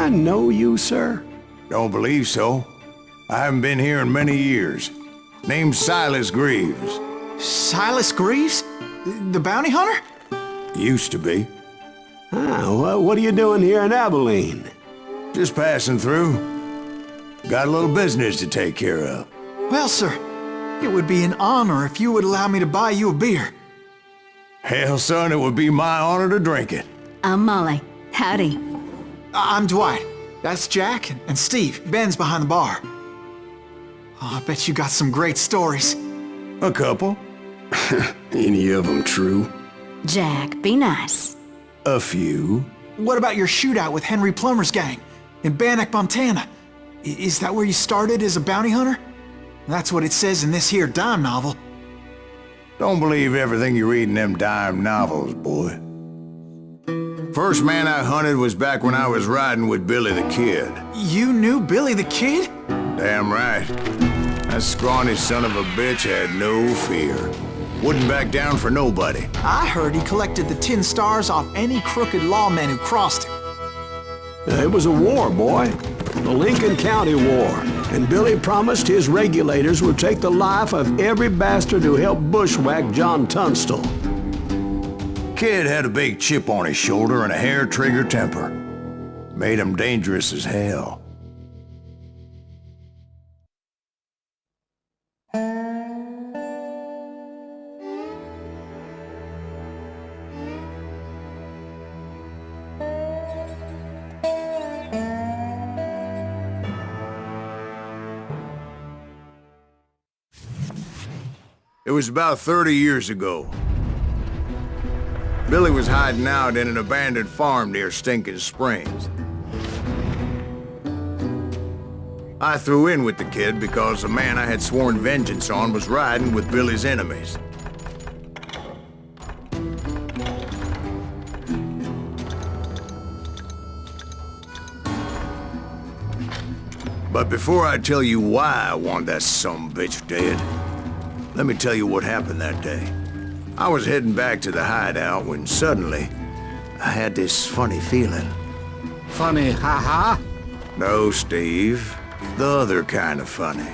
I know you, sir? Don't believe so. I haven't been here in many years. Name's Silas Greaves. Silas Greaves? The bounty hunter? Used to be. Well, what are you doing here in Abilene? Just passing through. Got a little business to take care of. Well, sir, it would be an honor if you would allow me to buy you a beer. Hell, son, it would be my honor to drink it. I'm Molly. Howdy. I'm Dwight. That's Jack and Steve. Ben's behind the bar. Oh, I bet you got some great stories. A couple. Any of them true? Jack, be nice. A few. What about your shootout with Henry Plummer's gang in Bannock, Montana? Is that where you started as a bounty hunter? That's what it says in this here dime novel. Don't believe everything you read in them dime novels, boy. First man I hunted was back when I was riding with Billy the Kid. You knew Billy the Kid? Damn right. That scrawny son of a bitch had no fear. Wouldn't back down for nobody. I heard he collected the 10 stars off any crooked lawmen who crossed him. It was a war, boy. The Lincoln County War. And Billy promised his regulators would take the life of every bastard who helped bushwhack John Tunstall. Kid had a big chip on his shoulder and a hair-trigger temper. Made him dangerous as hell. It was about 30 years ago. Billy was hiding out in an abandoned farm near Stinking Springs. I threw in with the kid because the man I had sworn vengeance on was riding with Billy's enemies. But before I tell you why I want that sumbitch dead, let me tell you what happened that day. I was heading back to the hideout when suddenly I had this funny feeling. Funny, ha-ha? No, Steve. The other kind of funny.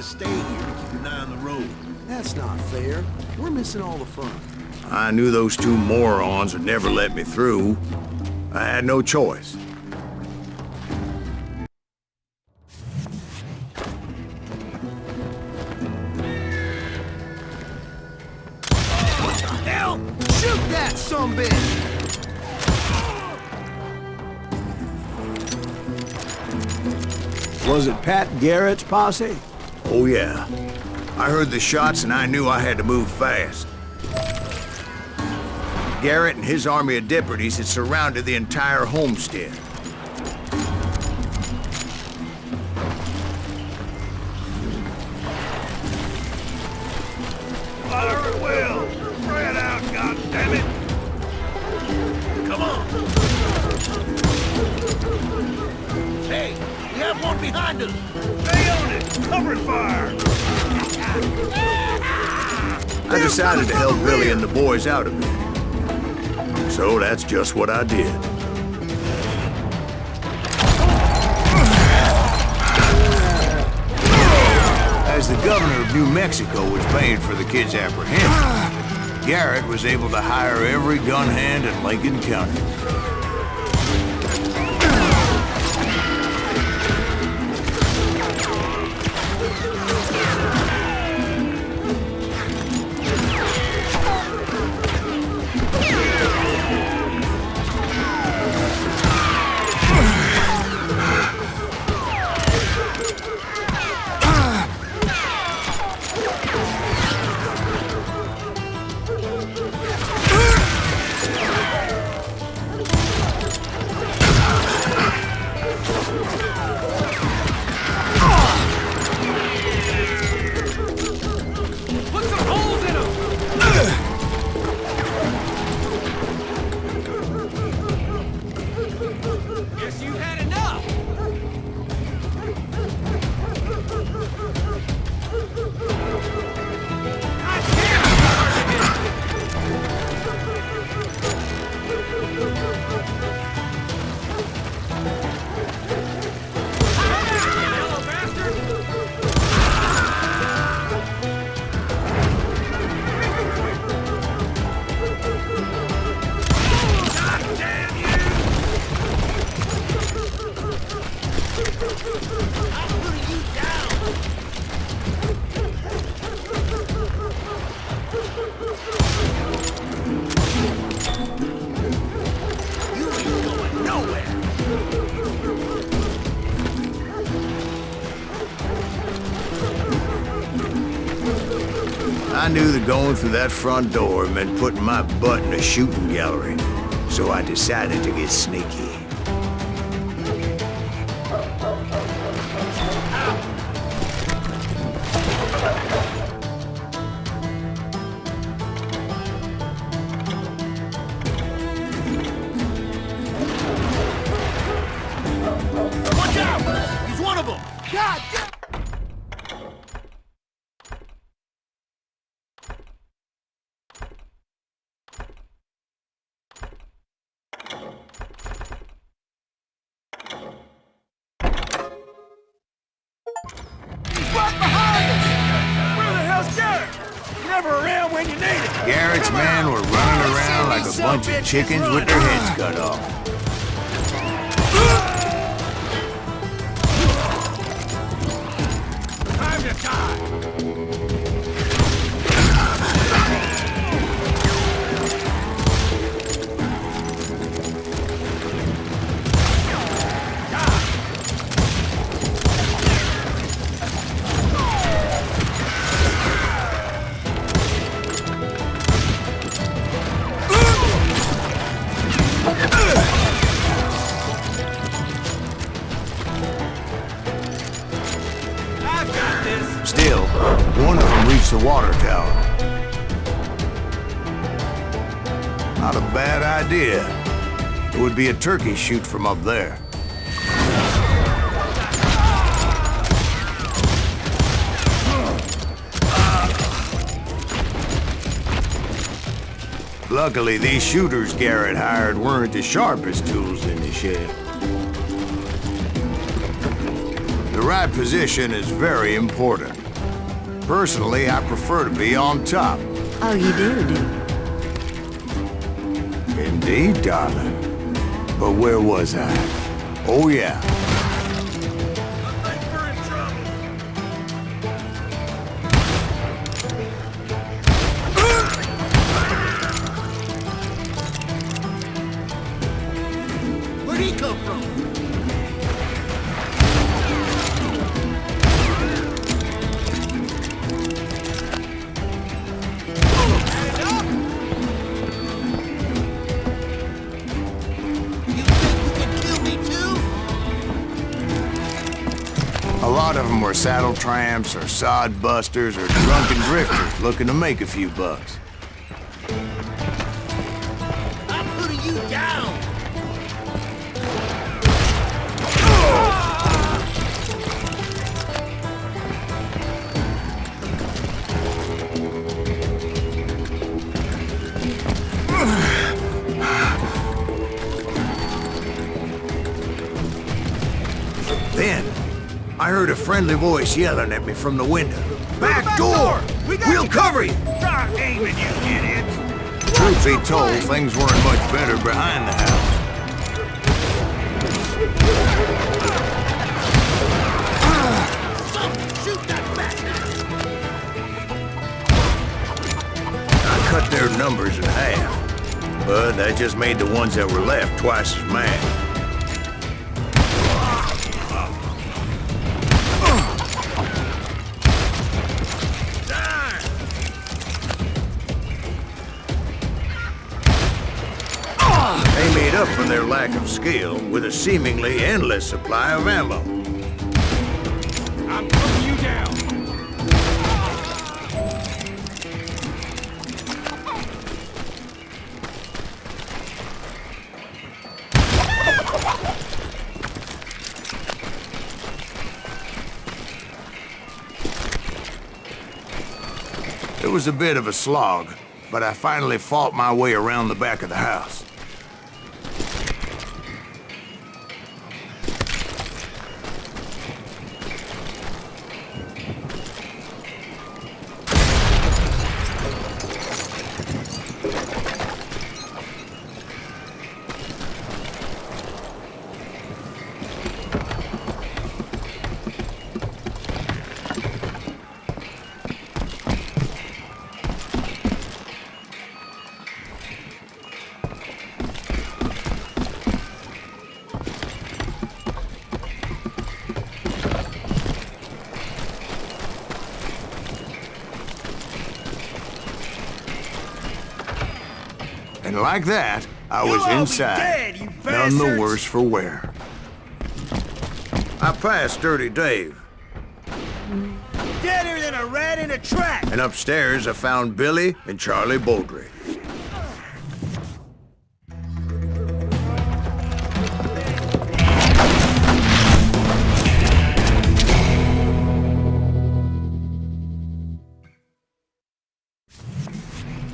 Stay here to keep an eye on the road. That's not fair. We're missing all the fun. I knew those two morons would never let me through. I had no choice. What the hell? Shoot that sumbitch! Was it Pat Garrett's posse? Oh yeah. I heard the shots and I knew I had to move fast. Garrett and his army of deputies had surrounded the entire homestead. Fire at will! Spread out, goddammit! Come on! Hey, we have one behind us! Stay on it! Cover fire! I decided to help Billy and the boys out a bit. So that's just what I did. As the governor of New Mexico was paying for the kid's apprehension, Garrett was able to hire every gun hand in Lincoln County. I knew that going through that front door meant putting my butt in a shooting gallery, so I decided to get sneaky. Watch out! He's one of them! God damn! Garrett's men were running around like a bunch of chickens with their heads cut off. Time to die! Still, one of them reached the water tower. Not a bad idea. It would be a turkey shoot from up there. Luckily, these shooters Garrett hired weren't the sharpest tools in the shed. The right position is very important. Personally, I prefer to be on top. Oh, you do? Indeed, darling. But where was I? Oh, yeah. I think we're in trouble. Where'd he come from? A lot of them were saddle tramps or sod busters or drunken drifters looking to make a few bucks. I'm putting you down! Then, I heard a friendly voice yelling at me from the window. Back door! We'll cover you! Stop aiming, you idiots! Truth be told, things weren't much better behind the house. Shoot that bastard! I cut their numbers in half, but that just made the ones that were left twice as mad. They made up for their lack of skill with a seemingly endless supply of ammo. I'm putting you down! It was a bit of a slog, but I finally fought my way around the back of the house. And like that, I was inside. Dead, you None the bastards. worse for wear. I passed Dirty Dave, Deader than a rat in a trap. and upstairs I found Billy and Charlie Baldry.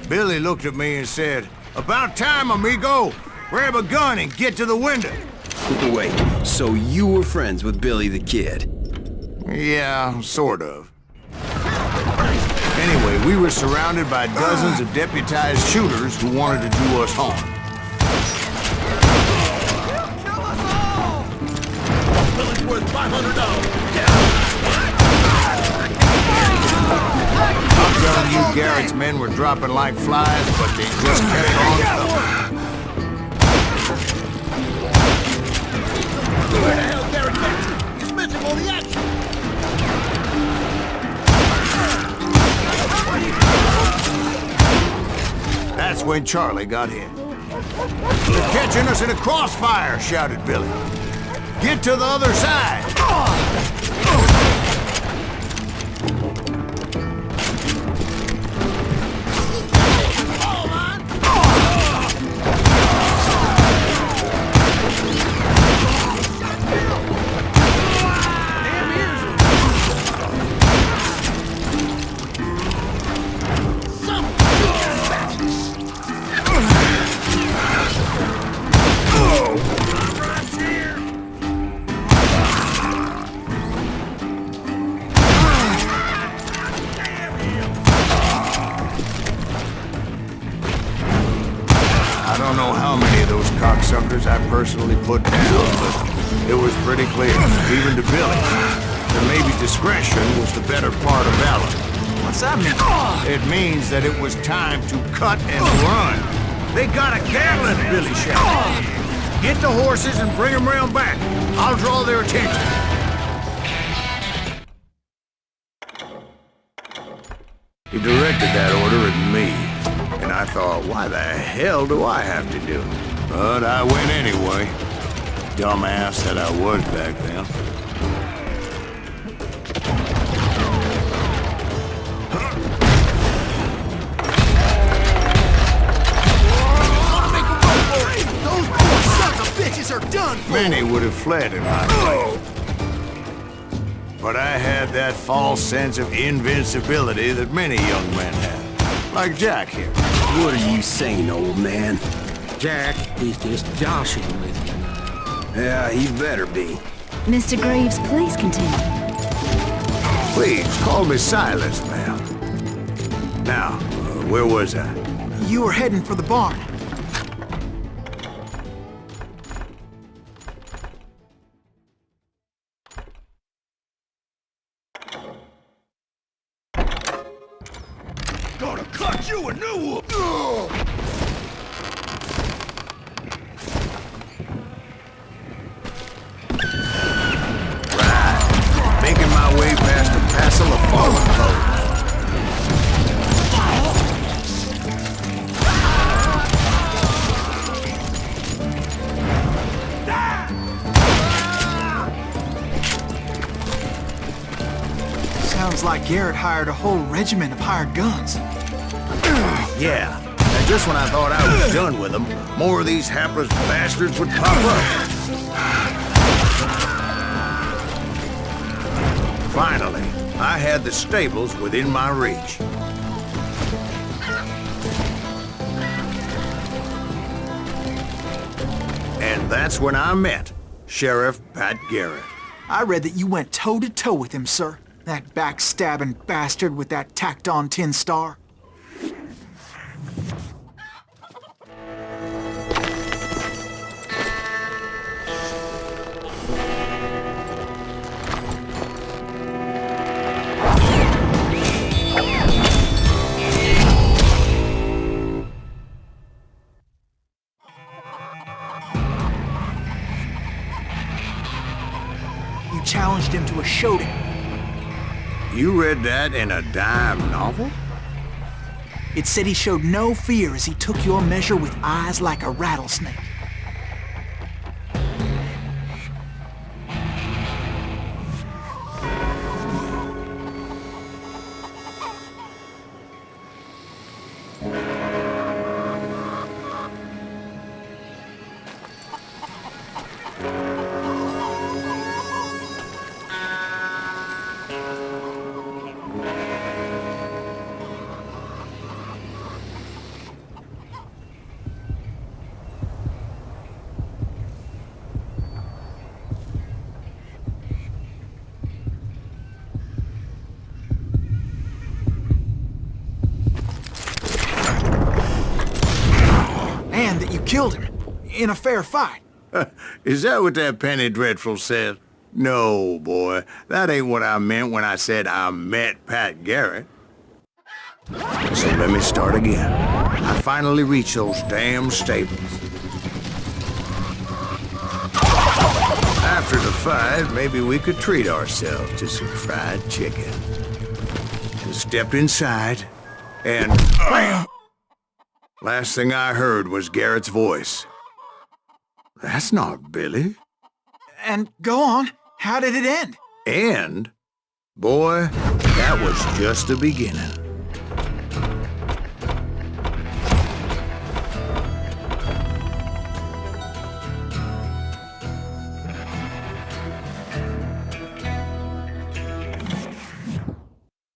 Billy looked at me and said, "About time, amigo! Grab a gun and get to the window." Wait, so you were friends with Billy the Kid? Yeah, sort of. Anyway, we were surrounded by dozens of deputized shooters who wanted to do us harm. Billy's worth $500. I'm telling you, Garrett's men were dropping like flies, but they just kept on coming. Where the hell Garrett went? He's missing all the action. That's when Charlie got hit. "They're catching us in a crossfire," shouted Billy. "Get to the other side!" I don't know how many of those cocksuckers I personally put down, but it was pretty clear, even to Billy, that maybe discretion was the better part of valor. What's that mean? It means that it was time to cut and run. "They got a Gatling," Billy shouted. "Get the horses and bring them round back. I'll draw their attention." He directed that order at me, and I thought, why the hell do I have to do it? But I went anyway. Dumbass that I was back then. Those poor sons of bitches are done for. Many would have fled in my place. But I had that false sense of invincibility that many young men have. Like Jack here. What are you saying, old man? Jack, he's just joshing with you. Yeah, he better be. Mr. Greaves, please continue. Please, call me Silas, ma'am. Now, where was I? You were heading for the barn. Gonna cut you a new one. Making my way past a passel of fallen foes. Sounds like Garrett hired a whole regiment of hired guns. Yeah, and just when I thought I was done with them, more of these hapless bastards would pop up. Finally, I had the stables within my reach. And that's when I met Sheriff Pat Garrett. I read that you went toe-to-toe with him, sir. That backstabbing bastard with that tacked-on tin star. You challenged him to a showdown. You read that in a dime novel? It said he showed no fear as he took your measure with eyes like a rattlesnake. And that you killed him in a fair fight. Is that what that penny dreadful said? No, boy. That ain't what I meant when I said I met Pat Garrett. So let me start again. I finally reached those damn stables. After the fight, maybe we could treat ourselves to some fried chicken. Stepped inside, and bam! Last thing I heard was Garrett's voice. That's not Billy. And go on, how did it end? And, boy, that was just the beginning.